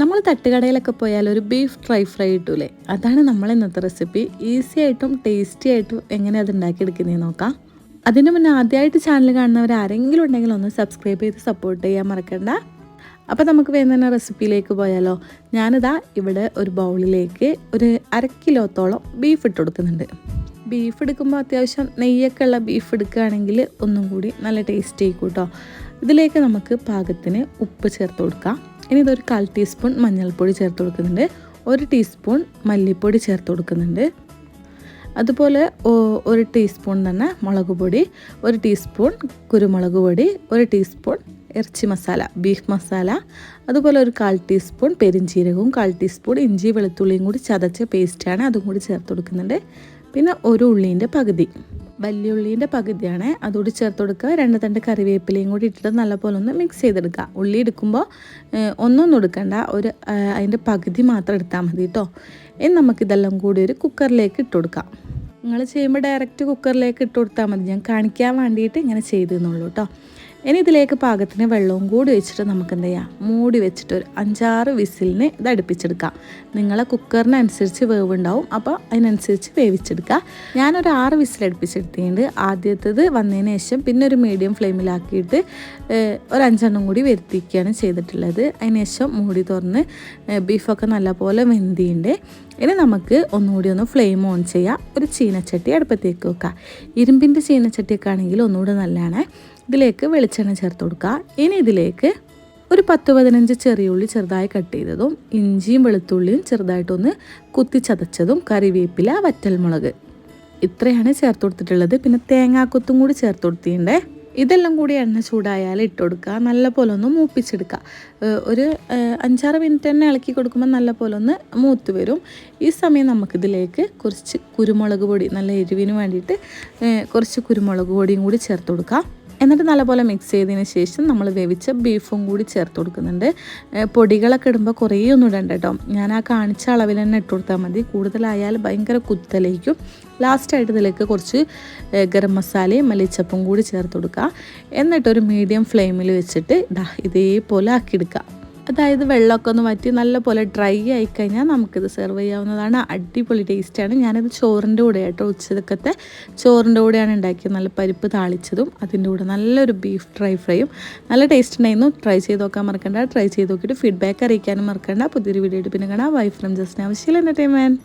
നമ്മൾ തട്ടുകടയിലൊക്കെ പോയാൽ ഒരു ബീഫ് ഡ്രൈ ഫ്രൈ കിട്ടൂലേ, അതാണ് നമ്മൾ ഇന്നത്തെ റെസിപ്പി. ഈസി ആയിട്ടും ടേസ്റ്റി ആയിട്ടും എങ്ങനെ അത് ഉണ്ടാക്കിയെടുക്കുന്നതെന്ന് നോക്കാം. അതിന് മുന്നേ ആദ്യമായിട്ട് ചാനൽ കാണുന്നവർ ആരെങ്കിലും ഉണ്ടെങ്കിൽ ഒന്ന് സബ്സ്ക്രൈബ് ചെയ്ത് സപ്പോർട്ട് ചെയ്യാൻ മറക്കണ്ട. അപ്പോൾ നമുക്ക് വേണ്ടുന്ന റെസിപ്പിയിലേക്ക് പോയാലോ. ഞാനിതാ ഇവിടെ ഒരു ബൗളിലേക്ക് ഒരു 1/2 കിലോത്തോളം ബീഫ് ഇട്ട് കൊടുക്കുന്നുണ്ട്. ബീഫ് എടുക്കുമ്പോൾ അത്യാവശ്യം നെയ്യൊക്കെ ഉള്ള ബീഫ് എടുക്കുകയാണെങ്കിൽ ഒന്നും കൂടി നല്ല ടേസ്റ്റ് ആയിരിക്കും കേട്ടോ. ഇതിലേക്ക് നമുക്ക് പാകത്തിന് ഉപ്പ് ചേർത്ത് കൊടുക്കാം. ഇനി ഇതൊരു 1/4 ടീസ്പൂൺ മഞ്ഞൾപ്പൊടി ചേർത്ത് കൊടുക്കുന്നുണ്ട്, 1 ടീസ്പൂൺ മല്ലിപ്പൊടി ചേർത്ത് കൊടുക്കുന്നുണ്ട്, അതുപോലെ 1 ടീസ്പൂൺ തന്നെ മുളക് പൊടി, 1 ടീസ്പൂൺ കുരുമുളക് പൊടി, 1 ടീസ്പൂൺ ഇറച്ചി മസാല, ബീഫ് മസാല, അതുപോലെ ഒരു 1/4 ടീസ്പൂൺ പെരിഞ്ചീരകവും 1/4 ടീസ്പൂൺ ഇഞ്ചി വെളുത്തുള്ളിയും കൂടി ചതച്ച പേസ്റ്റാണ്, അതും കൂടി ചേർത്ത് കൊടുക്കുന്നുണ്ട്. പിന്നെ ഒരു ഉള്ളീൻ്റെ പകുതി, വലിയ ഉള്ളീൻ്റെ പകുതിയാണ്, അതുകൂടി ചേർത്ത് കൊടുക്കുക. 2 തണ്ട് കറിവേപ്പിലയും കൂടി ഇട്ടിട്ട് നല്ലപോലെ ഒന്ന് മിക്സ് ചെയ്തെടുക്കുക. ഉള്ളി എടുക്കുമ്പോൾ ഒന്നും എടുക്കണ്ട, അതിൻ്റെ പകുതി മാത്രം എടുത്താൽ മതി കേട്ടോ. ഇനി നമുക്കിതെല്ലാം കൂടി ഒരു കുക്കറിലേക്ക് ഇട്ട് കൊടുക്കാം. നിങ്ങൾ ചെയ്യുമ്പോൾ ഡയറക്റ്റ് കുക്കറിലേക്ക് ഇട്ട് കൊടുത്താൽ മതി, ഞാൻ കാണിക്കാൻ വേണ്ടിയിട്ട് ഇങ്ങനെ ചെയ്തെന്നുള്ളൂ കേട്ടോ. ഇനി ഇതിലേക്ക് പാകത്തിന് വെള്ളവും കൂടി വെച്ചിട്ട് നമുക്ക് എന്ത് ചെയ്യാം, മൂടി വെച്ചിട്ട് ഒരു 5-6 വിസിലിന് ഇത് അടുപ്പിച്ചെടുക്കാം. നിങ്ങളെ കുക്കറിനനുസരിച്ച് വേവുണ്ടാവും, അപ്പോൾ അതിനനുസരിച്ച് വേവിച്ചെടുക്കുക. ഞാനൊരു 6 വിസിൽ അടുപ്പിച്ചെടുത്തിട്ടുണ്ട്. ആദ്യത്തേത് വന്നതിന് ശേഷം പിന്നെ ഒരു മീഡിയം ഫ്ലെയിമിലാക്കിയിട്ട് ഒരു 5 കൂടി വരുത്തിക്കുകയാണ് ചെയ്തിട്ടുള്ളത്. അതിന് ശേഷം മൂടി തുറന്ന് ബീഫൊക്കെ നല്ലപോലെ വെന്തിയുണ്ട്. ഇനി നമുക്ക് ഒന്നുകൂടി ഒന്ന് ഫ്ലെയിം ഓൺ ചെയ്യാം. ഒരു ചീനച്ചട്ടി അടുപ്പത്തേക്ക് വെക്കുക. ഇരുമ്പിൻ്റെ ചീനച്ചട്ടിയൊക്കെ ആണെങ്കിൽ ഒന്നുകൂടി നല്ലതാണ്. ഇതിലേക്ക് വെളിച്ചെണ്ണ ചേർത്ത് കൊടുക്കുക. ഇനി ഇതിലേക്ക് ഒരു 10-15 ചെറിയ ഉള്ളി ചെറുതായി കട്ട് ചെയ്തതും ഇഞ്ചിയും വെളുത്തുള്ളിയും ചെറുതായിട്ടൊന്ന് കുത്തി ചതച്ചതും കറിവേപ്പില, വറ്റൽമുളക്, ഇത്രയാണ് ചേർത്ത് കൊടുത്തിട്ടുള്ളത്. പിന്നെ തേങ്ങാക്കൊത്തും കൂടി ചേർത്ത് കൊടുത്തിട്ടുണ്ട്. ഇതെല്ലാം കൂടി എണ്ണ ചൂടായാൽ ഇട്ട് കൊടുക്കുക. നല്ല പോലെ ഒന്ന് മൂപ്പിച്ചെടുക്കുക. ഒരു 5-6 മിനിറ്റ് തന്നെ ഇളക്കി കൊടുക്കുമ്പോൾ നല്ല പോലെ ഒന്ന് മൂത്ത് വരും. ഈ സമയം നമുക്കിതിലേക്ക് കുറച്ച് കുരുമുളക് പൊടി, നല്ല എരിവിന് വേണ്ടിയിട്ട് കുറച്ച് കുരുമുളക് പൊടിയും കൂടി ചേർത്ത് കൊടുക്കാം. എന്നിട്ട് നല്ലപോലെ മിക്സ് ചെയ്തതിന് ശേഷം നമ്മൾ വേവിച്ച ബീഫും കൂടി ചേർത്ത് കൊടുക്കുന്നുണ്ട്. പൊടികളൊക്കെ ഇടുമ്പോൾ കുറേ ഒന്നും ഇടണ്ട കേട്ടോ, ഞാൻ ആ കാണിച്ച അളവിൽ തന്നെ ഇട്ട് കൊടുത്താൽ മതി. കൂടുതലായാൽ ഭയങ്കര കുത്തലേക്കും. ലാസ്റ്റായിട്ട് ഇതിലേക്ക് കുറച്ച് ഗരം മസാലയും മല്ലിച്ചപ്പും കൂടി ചേർത്ത് കൊടുക്കുക. എന്നിട്ടൊരു മീഡിയം ഫ്ലെയിമിൽ വെച്ചിട്ട് ഇതേപോലെ ആക്കിയെടുക്കുക. അതായത് വെള്ളമൊക്കെ ഒന്ന് വറ്റി നല്ലപോലെ ഡ്രൈ ആയിക്കഴിഞ്ഞാൽ നമുക്കിത് സെർവ് ചെയ്യാവുന്നതാണ്. അടിപൊളി ടേസ്റ്റാണ്. ഞാനിത് ചോറിൻ്റെ കൂടെ കേട്ടോ, ഉച്ചക്കത്തെ ചോറിൻ്റെ കൂടെയാണ് ഉണ്ടാക്കിയത്. നല്ല പരിപ്പ് താളിച്ചതും അതിൻ്റെ കൂടെ നല്ലൊരു ബീഫ് ഡ്രൈ ഫ്രൈയും നല്ല ടേസ്റ്റ് ഉണ്ടായിരുന്നു. ട്രൈ ചെയ്ത് നോക്കാൻ മറക്കണ്ട. ട്രൈ ചെയ്ത് നോക്കിയിട്ട് ഫീഡ്ബാക്ക് അറിയിക്കാനും മറക്കണ്ട. പുതിയൊരു വീഡിയോ ആയിട്ട് പിന്നെ കാണാം. ബൈ ഫ്രം ജസ്റ്റ് ആവശ്യമില്ല എൻ്റർടൈൻമെൻറ്റ്.